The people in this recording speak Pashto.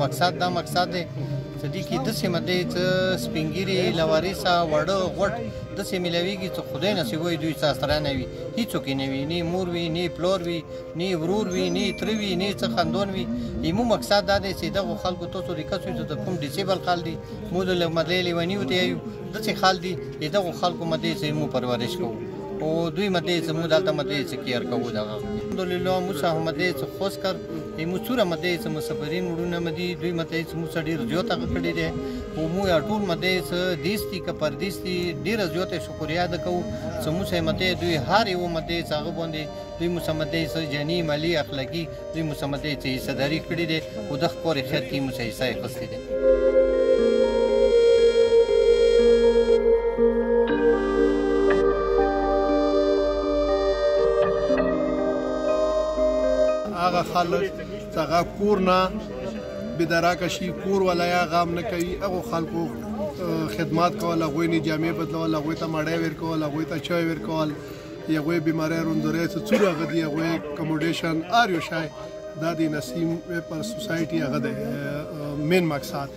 مقصد دا مقصد دی چې دې کې داسې مدې چې سپین ږیري لوارثه وړه غوټ داسې میلاویږي چې خدای نصیب وي دوی سره نه وي هېڅوک یې نه وي نه مور وي نه پلور وي نه ورور وي نه تره وي نه څه خندون وي زموږ مقصد دا دی چې دغو خلکو تاسو رکس وي چې د کوم ډیسیبل خال دي موږ د مدلې لیوني ورته یو داسې خال دي دغو خلکو مدې چې موږ پرورش کوو او دوی مدې چې موږ دلته مدې چې کیر کوو دغه الحمدلله موږ مدې چې خوښ کړ موږ څوره مدې چې مسافرین وړونه مدې دوی مدې چې موږ ډېر زیاته کړې دي او موږ ټول مدې چې دیس دي که پردیس دي ډېره زیاته شکریا ده کوو چې موږ مدې دوی هر یو مدې چې هغه باندې دوی موږ مدې چې جاني مالي اخلاقي دوی موږ مدې چې حصهداري کړې دي او د ښکار خیر کې موږ حصه اخیستې دي هغه خلک چې هغه کور نه بېدراکه شي کور والا یې غام نه کوي هغو خلکو خدمات کول هغوی نه جامې بدلول هغوی ته مړۍ ورکول هغوی ته چای ورکول هغوی بیمارۍ روندورۍ چې څومره هغه دي هغوی اکوموډیشن هر یو شی دا د نسیم پر سوسایټي هغه دی مین مقصد